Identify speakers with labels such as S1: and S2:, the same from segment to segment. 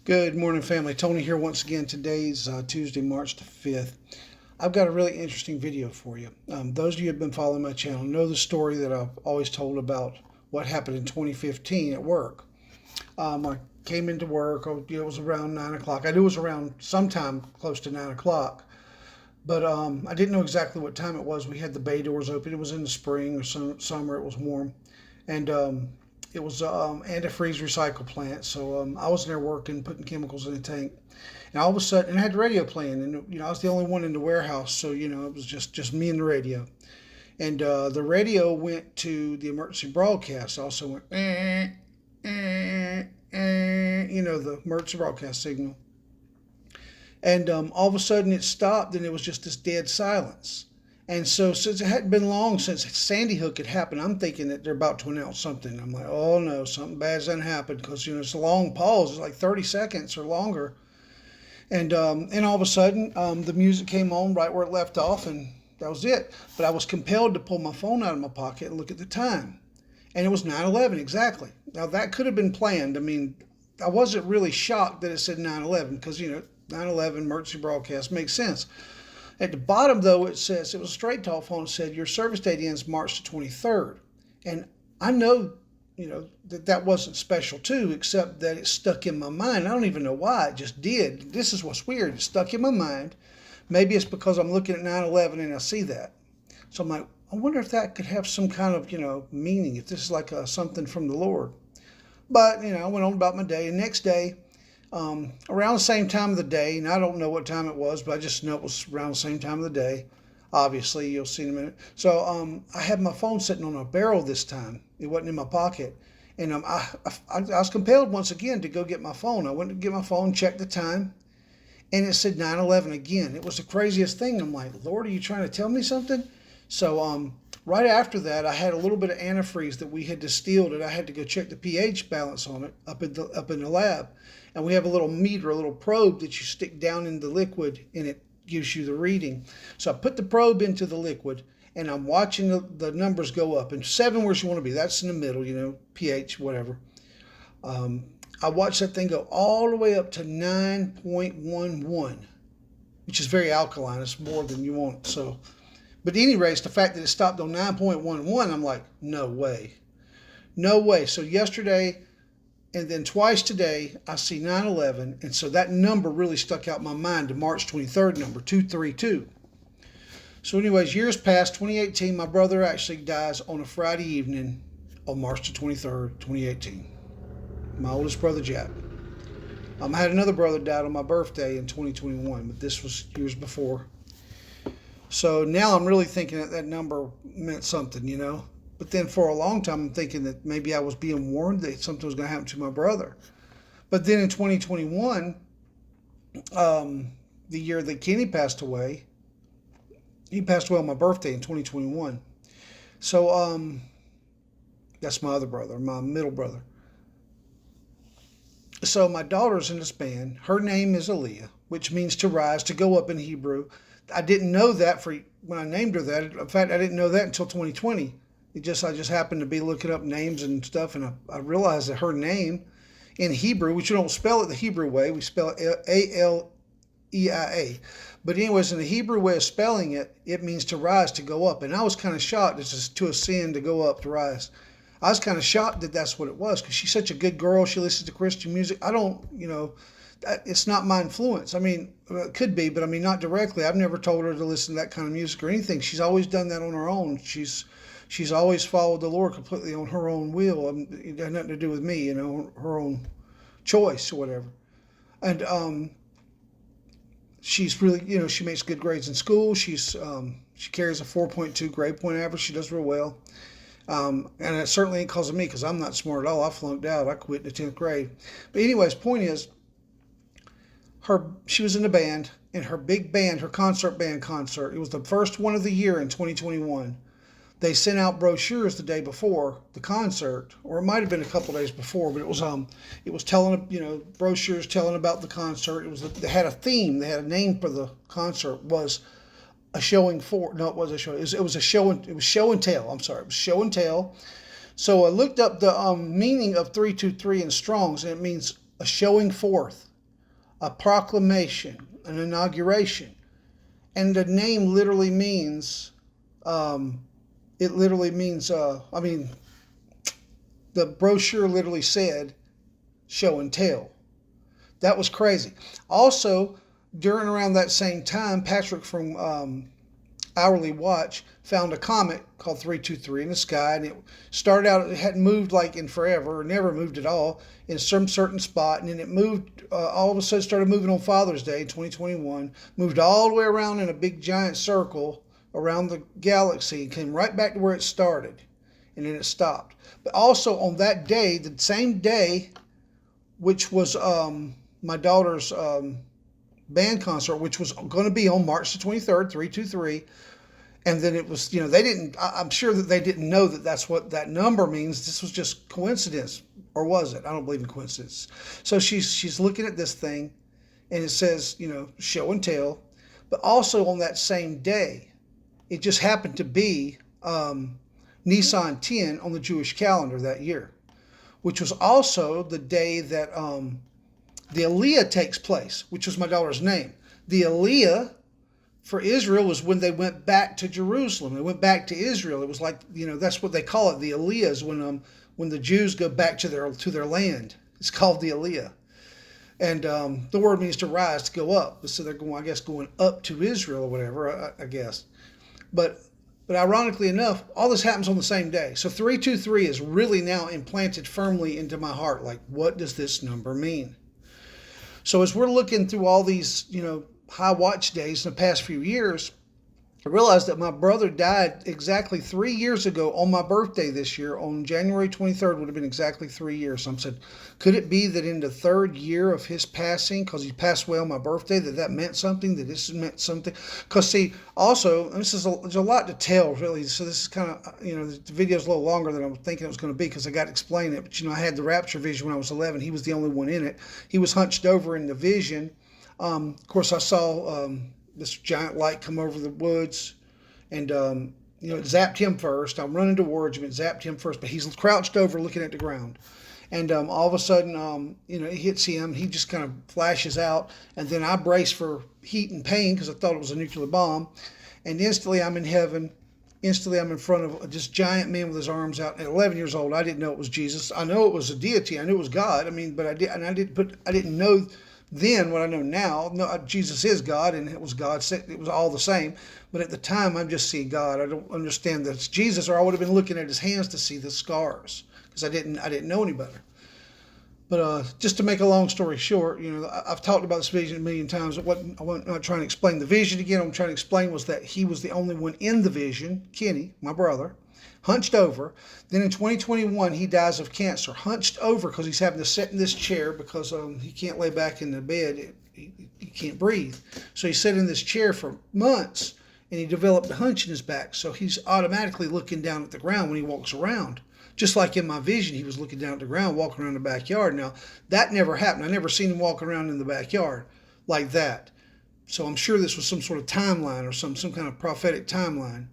S1: Good morning, family. Tony here once again. Today's Tuesday, March the 5th. I've got a really interesting video for you. Those of you who have been following my channel know the story that I've always told about what happened in 2015 at work. I came into work, it was around 9 o'clock. I knew it was around sometime close to 9 o'clock, but I didn't know exactly what time it was. We had the bay doors open. It was in the spring or summer. It was warm. And it was antifreeze recycle plant. So I was in there working, putting chemicals in the tank. And all of a sudden, I had the radio playing. And, I was the only one in the warehouse. So, it was just me and the radio. And the radio went to the emergency broadcast. Also went, the emergency broadcast signal. And all of a sudden it stopped and it was just this dead silence. And so since it hadn't been long since Sandy Hook had happened, I'm thinking that they're about to announce something. I'm like, oh no, something bad's done happened because, it's a long pause. It's like 30 seconds or longer. And all of a sudden the music came on right where it left off and that was it. But I was compelled to pull my phone out of my pocket and look at the time. And it was 9/11 exactly. Now that could have been planned. I mean, I wasn't really shocked that it said 9/11 because, 9/11 emergency broadcast makes sense. At the bottom, though, it says, it was a straight talk phone, it said, your service date ends March the 23rd. And I know, that wasn't special too, except that it stuck in my mind. I don't even know why, it just did. This is what's weird, it stuck in my mind. Maybe it's because I'm looking at 9/11 and I see that. So I'm like, I wonder if that could have some kind of, meaning, if this is like something from the Lord. But, I went on about my day. And next day, around the same time of the day, and I don't know what time it was, but I just know it was around the same time of the day. Obviously, you'll see in a minute. So I had my phone sitting on a barrel this time. It wasn't in my pocket. And I was compelled once again to go get my phone. I went to get my phone, checked the time, and it said 9/11 again. It was the craziest thing. I'm like, Lord, are you trying to tell me something? So right after that, I had a little bit of antifreeze that we had distilled, and I had to go check the pH balance on it up in the lab. And we have a little meter, a little probe that you stick down in the liquid, and it gives you the reading. So I put the probe into the liquid, and I'm watching the numbers go up. And 7 where you want to be, that's in the middle, pH, whatever. I watched that thing go all the way up to 9.11, which is very alkaline. It's more than you want. So, but at any rate, the fact that it stopped on 9.11, I'm like, no way. No way. So yesterday, and then twice today, I see 9/11, and so that number really stuck out in my mind, the March 23rd number, 232. So anyways, years past, 2018, my brother actually dies on a Friday evening on March the 23rd, 2018. My oldest brother, Jack. I had another brother died on my birthday in 2021, but this was years before. So now I'm really thinking that number meant something, But then for a long time, I'm thinking that maybe I was being warned that something was going to happen to my brother. But then in 2021, the year that Kenny passed away, he passed away on my birthday in 2021. So that's my other brother, my middle brother. So my daughter's in this band. Her name is Aaliyah, which means to rise, to go up in Hebrew. I didn't know that when I named her that. In fact, I didn't know that until 2020. I just happened to be looking up names and stuff, and I realized that her name in Hebrew, which you don't spell it the Hebrew way, we spell it Aleia. But anyways, in the Hebrew way of spelling it, it means to rise, to go up. And I was kind of shocked. This is to ascend, to go up, to rise. I was kind of shocked that that's what it was because she's such a good girl. She listens to Christian music. I don't, it's not my influence. I mean, it could be, but I mean, not directly. I've never told her to listen to that kind of music or anything. She's always done that on her own. She's always followed the Lord completely on her own will. It had nothing to do with me, her own choice or whatever. And she's really, she makes good grades in school. She carries a 4.2 grade point average. She does real well. And it certainly ain't because of me because I'm not smart at all. I flunked out. I quit in the 10th grade. But anyways, point is, she was in the band, and her big band, her concert, it was the first one of the year in 2021. They sent out brochures the day before the concert, or it might have been a couple days before, but it was telling, brochures telling about the concert. They had a theme, they had a name for the concert, was a showing for, no, it wasn't a show, it was show and tell. I'm sorry, it was show and tell. So I looked up the meaning of 323 in Strong's, and it means a showing forth. a proclamation, an inauguration. And the name literally means, it literally means, the brochure literally said show and tell. That was crazy. Also, during around that same time, Patrick from Hourly Watch found a comet called 323 in the sky, and it started out, it hadn't moved like in forever, or never moved at all, in some certain spot, and then it moved, all of a sudden started moving on Father's Day, 2021, moved all the way around in a big giant circle around the galaxy, and came right back to where it started, and then it stopped. But also on that day, the same day, which was my daughter's band concert, which was going to be on March the 23rd, 323. And then it was, they didn't, I'm sure that they didn't know that that's what that number means. This was just coincidence, or was it? I don't believe in coincidence. So she's looking at this thing, and it says, show and tell. But also on that same day, it just happened to be Nisan 10 on the Jewish calendar that year, which was also the day that the Aliyah takes place, which was my daughter's name. The Aliyah for Israel was when they went back to Jerusalem. They went back to Israel. It was like, that's what they call it. The Aliyah is when the Jews go back to their land. It's called the Aliyah. And the word means to rise, to go up. So they're going up to Israel or whatever, I guess. But ironically enough, all this happens on the same day. So 323 is really now implanted firmly into my heart. Like, what does this number mean? So as we're looking through all these, high watch days in the past few years, I realized that my brother died exactly 3 years ago on my birthday this year. On January 23rd would have been exactly 3 years. So I said, could it be that in the third year of his passing, because he passed away on my birthday, that meant something, that this meant something? Because see, also, and there's a lot to tell, really. So this is kind of, the video's a little longer than I was thinking it was going to be, because I got to explain it. But, I had the Rapture vision when I was 11. He was the only one in it. He was hunched over in the vision. Of course, I saw this giant light come over the woods, and it zapped him first. I'm running towards him, it zapped him first, but he's crouched over looking at the ground. And all of a sudden, it hits him. He just kind of flashes out, and then I brace for heat and pain because I thought it was a nuclear bomb. And instantly, I'm in heaven. Instantly, I'm in front of this giant man with his arms out. At 11 years old, I didn't know it was Jesus. I know it was a deity. I knew it was God. But I didn't know then what I know now. No, Jesus is God, and it was God. It was all the same. But at the time, I'm just seeing God. I don't understand that it's Jesus, or I would have been looking at his hands to see the scars, because I didn't know any better. But just to make a long story short, I've talked about this vision a million times. I'm not trying to explain the vision again. What I'm trying to explain was that he was the only one in the vision, Kenny, my brother, hunched over. Then in 2021, he dies of cancer, hunched over because he's having to sit in this chair because he can't lay back in the bed. He can't breathe. So he sat in this chair for months, and he developed a hunch in his back. So he's automatically looking down at the ground when he walks around. Just like in my vision, he was looking down at the ground, walking around the backyard. Now, that never happened. I never seen him walk around in the backyard like that. So I'm sure this was some sort of timeline or some kind of prophetic timeline.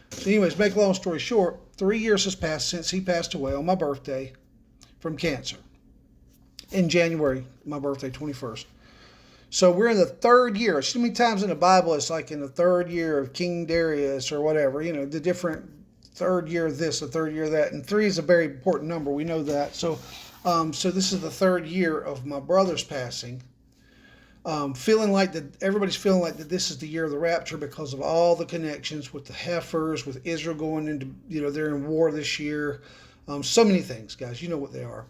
S1: So anyways, make a long story short, 3 years has passed since he passed away on my birthday from cancer. In January, my birthday, 21st. So we're in the third year. So many times in the Bible, it's like in the third year of King Darius or whatever, the different third year of this, the third year of that. And 3 is a very important number. We know that. So this is the third year of my brother's passing. Feeling like that everybody's feeling like that this is the year of the rapture because of all the connections with the heifers, with Israel going into, they're in war this year. So many things, guys. You know what they are.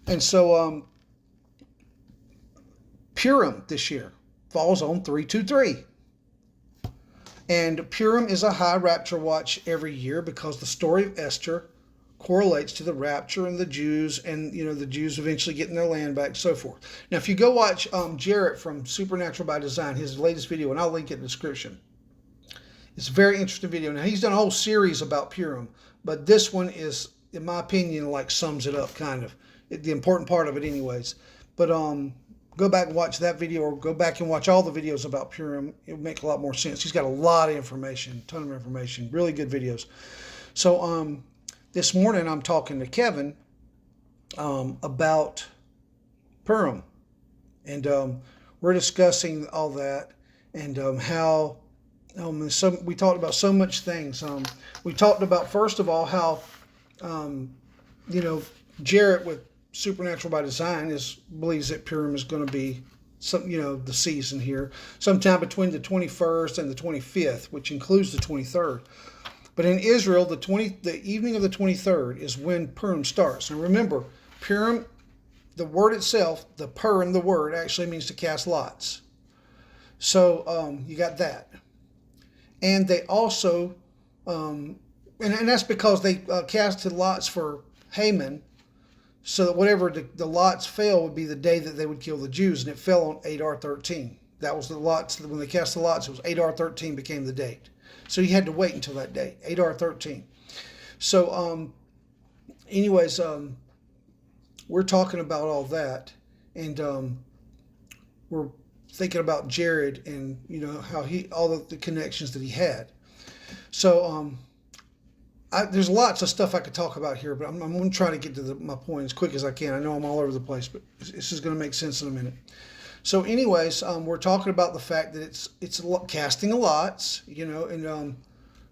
S1: And so Purim this year falls on 323. And Purim is a high rapture watch every year because the story of Esther correlates to the rapture and the Jews, and the Jews eventually getting their land back, so forth. Now, if you go watch Jarrett from Supernatural by Design, his latest video, and I'll link it in the description. It's a very interesting video. Now, he's done a whole series about Purim, but this one is, in my opinion, like sums it up, kind of. The important part of it anyways. But go back and watch that video, or go back and watch all the videos about Purim. It'll make a lot more sense. He's got a lot of information, a ton of information, really good videos. So this morning I'm talking to Kevin about Purim. And we're discussing all that and how we talked about so much things. We talked about, first of all, how um, you know, Jarrett with Supernatural by Design believes that Purim is going to be the season here, sometime between the 21st and the 25th, which includes the 23rd. But in Israel, the evening of the 23rd is when Purim starts. And remember, Purim, the word itself, the Purim, the word actually means to cast lots. So you got that. And they also, and that's because they casted lots for Haman, so that whatever the lots fell would be the day that they would kill the Jews, and it fell on Adar 13. That was the lots. When they cast the lots, it was Adar 13 became the date. So you had to wait until that day, Adar 13. So anyways, we're talking about all that, and we're thinking about Jared and how all the connections that he had. So there's lots of stuff I could talk about here, but I'm going to try to get to my point as quick as I can. I know I'm all over the place, but this is going to make sense in a minute. So anyways, we're talking about the fact that it's casting of lots, and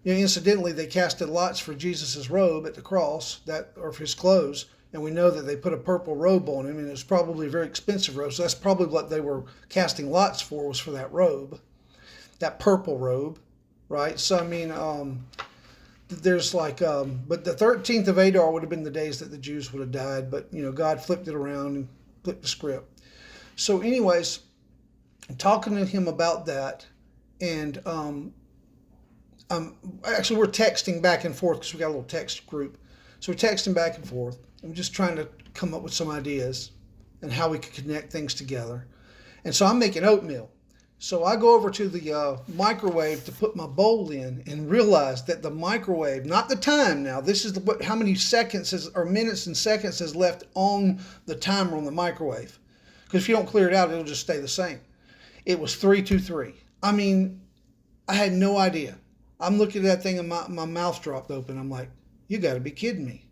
S1: incidentally, they casted lots for Jesus's robe at the cross, or for his clothes, and we know that they put a purple robe on him, and it was probably a very expensive robe. So that's probably what they were casting lots for, was for that robe, that purple robe, right? So I mean, there's but the 13th of Adar would have been the days that the Jews would have died, but God flipped it around and flipped the script. So anyways, I'm talking to him about that, and actually we're texting back and forth because we got a little text group. So we're texting back and forth. I'm just trying to come up with some ideas and how we could connect things together. And so I'm making oatmeal. So I go over to the microwave to put my bowl in and realize that the microwave, not the time now, this is how many seconds or minutes and seconds is left on the timer on the microwave. Because if you don't clear it out, it'll just stay the same. It was 3:23. I mean, I had no idea. I'm looking at that thing and my mouth dropped open. I'm like, you got to be kidding me,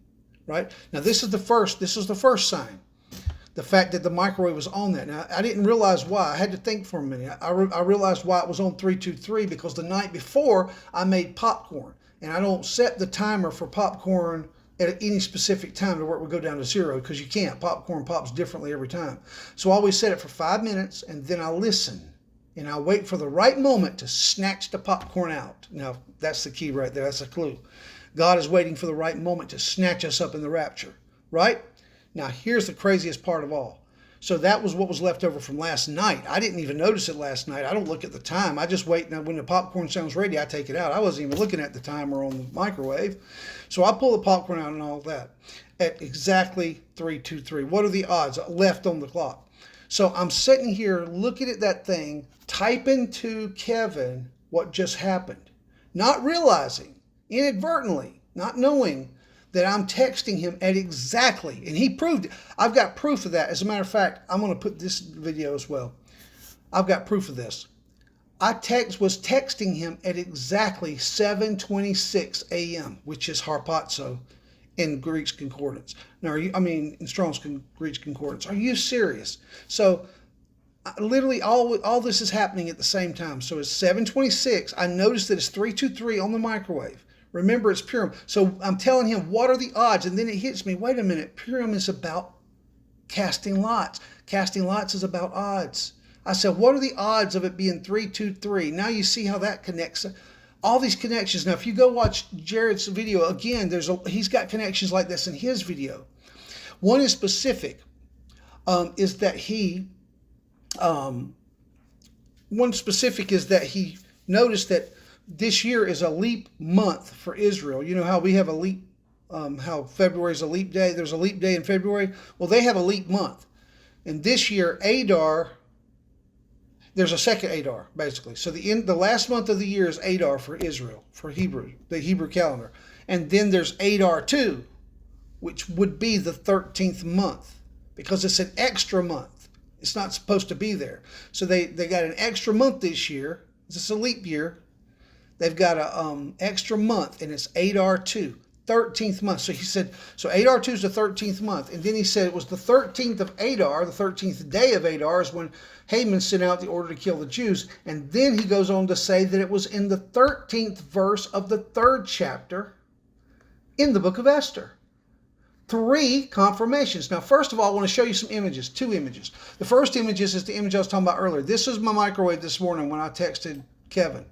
S1: right? Now this is the first sign. The fact that the microwave was on that. Now, I didn't realize why. I had to think for a minute. I realized why it was on 3:23 because the night before I made popcorn. And I don't set the timer for popcorn at any specific time to where it would go down to 0 because you can't. Popcorn pops differently every time. So I always set it for 5 minutes and then I listen. And I wait for the right moment to snatch the popcorn out. Now, that's the key right there. That's a clue. God is waiting for the right moment to snatch us up in the rapture, right? Now, here's the craziest part of all. So that was what was left over from last night. I didn't even notice it last night. I don't look at the time. I just wait. Now, when the popcorn sounds ready, I take it out. I wasn't even looking at the timer on the microwave. So I pull the popcorn out and all that at exactly 3:23. What are the odds left on the clock? So I'm sitting here looking at that thing, typing to Kevin what just happened, not realizing, inadvertently, not knowing that I'm texting him at exactly, and he proved it. I've got proof of that. As a matter of fact, I'm going to put this video as well. I've got proof of this. I was texting him at exactly 7:26 a.m., which is harpazo in Greek concordance. Now, in Strong's Greek concordance. Are you serious? So, literally, all this is happening at the same time. So it's 7:26. I noticed that it's 3:23 on the microwave. Remember, it's Purim. So I'm telling him, what are the odds? And then it hits me, wait a minute, Purim is about casting lots. Casting lots is about odds. I said, what are the odds of it being 3:23? Now you see how that connects. All these connections. Now, if you go watch Jared's video, again, he's got connections like this in his video. One is specific, is that he noticed that this year is a leap month for Israel. You know how we have a leap, how February is a leap day. There's a leap day in February. Well, they have a leap month. And this year, Adar, there's a second Adar, basically. So the last month of the year is Adar for Israel, for the Hebrew calendar. And then there's Adar 2, which would be the 13th month, because it's an extra month. It's not supposed to be there. So they got an extra month this year. It's a leap year. They've got an extra month, and it's Adar 2. 13th month. So he said, so Adar 2 is the 13th month. And then he said it was the 13th of Adar, the 13th day of Adar, is when Haman sent out the order to kill the Jews. And then he goes on to say that it was in the 13th verse of the 3rd chapter in the book of Esther. 3 confirmations. Now, first of all, I want to show you some images, 2 images. The first image is the image I was talking about earlier. This is my microwave this morning when I texted Kevin.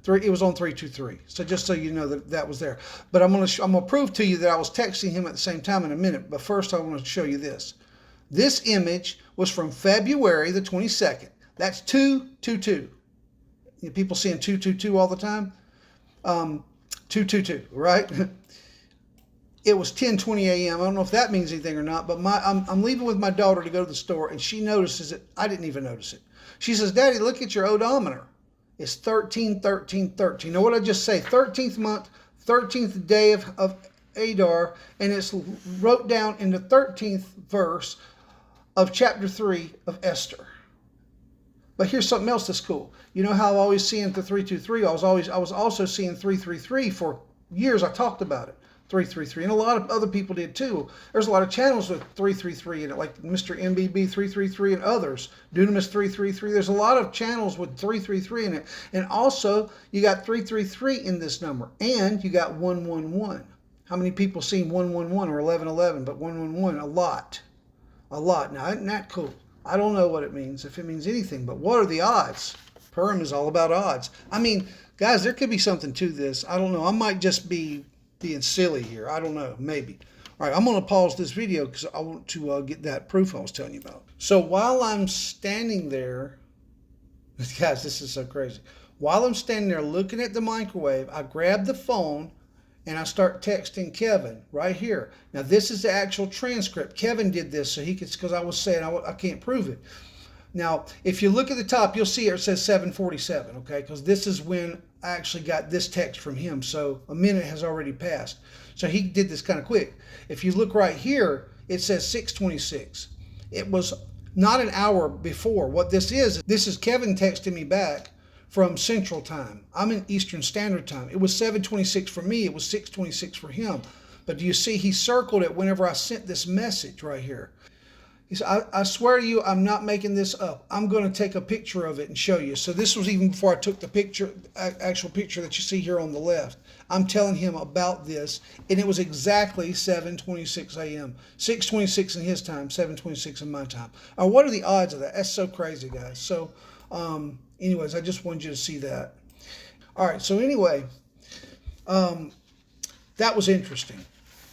S1: It was on 323. So just so you know that was there. But I'm gonna prove to you that I was texting him at the same time in a minute. But first I want to show you this. This image was from February the 22nd. That's 222. People seeing 222 all the time. 222, right? It was 10:20 a.m. I don't know if that means anything or not, but I'm leaving with my daughter to go to the store, and she notices it. I didn't even notice it. She says, "Daddy, look at your odometer. It's 13, 13, 13. Now, what did I just say? 13th month, 13th day of Adar, and it's wrote down in the 13th verse of chapter 3 of Esther. But here's something else that's cool. You know how I always seeing the 323? I was also seeing 333 for years. I talked about it. 333, and a lot of other people did too. There's a lot of channels with 333 in it, like Mr. MBB 333 and others. Dunamis 333. There's a lot of channels with 333 in it, and also you got 333 in this number, and you got 111. How many people seen 111 or 1111? But 111, a lot. Now, isn't that cool? I don't know what it means, if it means anything, but what are the odds? Purim is all about odds. I mean, guys, there could be something to this. I don't know. I might just be being silly here. I don't know. Maybe. All right, I'm going to pause this video because I want to get that proof I was telling you about. So while I'm standing there, guys, this is so crazy. While I'm standing there looking at the microwave, I grab the phone and I start texting Kevin right here. Now, this is the actual transcript. Kevin did this so he could, because I was saying I can't prove it. Now, if you look at the top, you'll see it says 7:47, okay? Because this is when I actually got this text from him. So a minute has already passed. So he did this kind of quick. If you look right here, it says 6:26. It was not an hour before. What this is Kevin texting me back from Central Time. I'm in Eastern Standard Time. It was 7:26 for me. It was 6:26 for him. But do you see he circled it whenever I sent this message right here? He said, I swear to you, I'm not making this up. I'm going to take a picture of it and show you. So this was even before I took the picture, actual picture that you see here on the left. I'm telling him about this, and it was exactly 7:26 a.m. 6:26 in his time, 7:26 in my time. What are the odds of that? That's so crazy, guys. So anyways, I just wanted you to see that. All right, so anyway, that was interesting.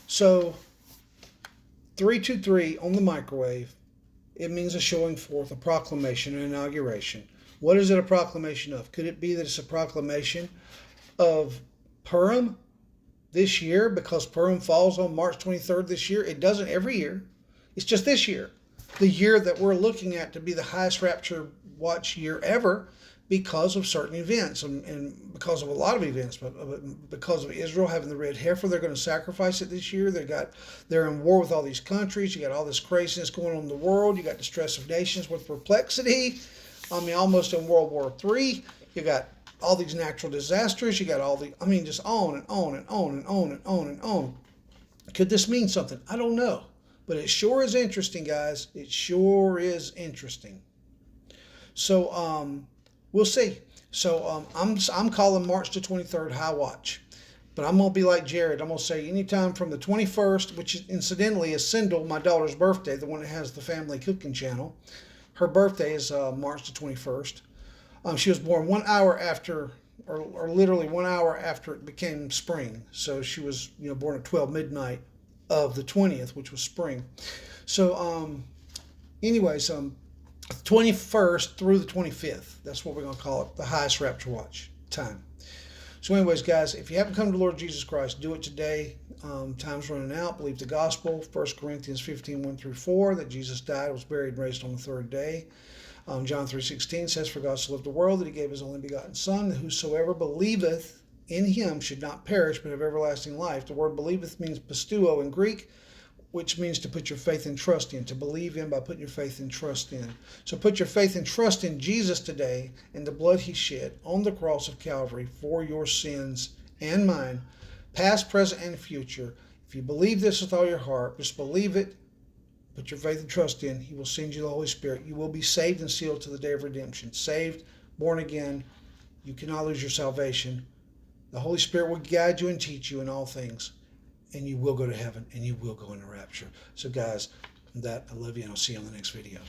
S1: So 323 on the microwave, it means a showing forth, a proclamation, an inauguration. What is it a proclamation of? Could it be that it's a proclamation of Purim this year, because Purim falls on March 23rd this year? It doesn't every year. It's just this year. The year that we're looking at to be the highest Rapture watch year ever, because of certain events and because of a lot of events, but because of Israel having the red heifer, they're going to sacrifice it this year. They're in war with all these countries. You got all this craziness going on in the world. You got distress of nations with perplexity. I mean, almost in World War III. You got all these natural disasters. You got just on and on and on and on and on and on. Could this mean something? I don't know. But it sure is interesting, guys. It sure is interesting. So, we'll see. So I'm calling March the 23rd high watch. But I'm going to be like Jared. I'm going to say anytime from the 21st, which incidentally is Sindel, my daughter's birthday, the one that has the family cooking channel. Her birthday is March the 21st. She was born 1 hour after, or literally 1 hour after it became spring. So she was born at 12 midnight of the 20th, which was spring. So anyways, 21st through the 25th. That's what we're going to call it, the highest Rapture watch time. So anyways, guys, if you haven't come to the Lord Jesus Christ, do it today. Time's running out. Believe the gospel. 1 Corinthians 15, 1 through 4, that Jesus died, was buried, and raised on the third day. John 3:16 says, for God so loved the world that he gave his only begotten Son, that whosoever believeth in him should not perish, but have everlasting life. The word believeth means pisteuo in Greek, which means to put your faith and trust in, to believe in by putting your faith and trust in. So put your faith and trust in Jesus today and the blood he shed on the cross of Calvary for your sins and mine, past, present, and future. If you believe this with all your heart, just believe it, put your faith and trust in, He will send you the Holy Spirit. You will be saved and sealed to the day of redemption. Saved, born again. You cannot lose your salvation. The Holy Spirit will guide you and teach you in all things. And you will go to heaven, and you will go into rapture. So guys, with that, I love you, and I'll see you on the next video.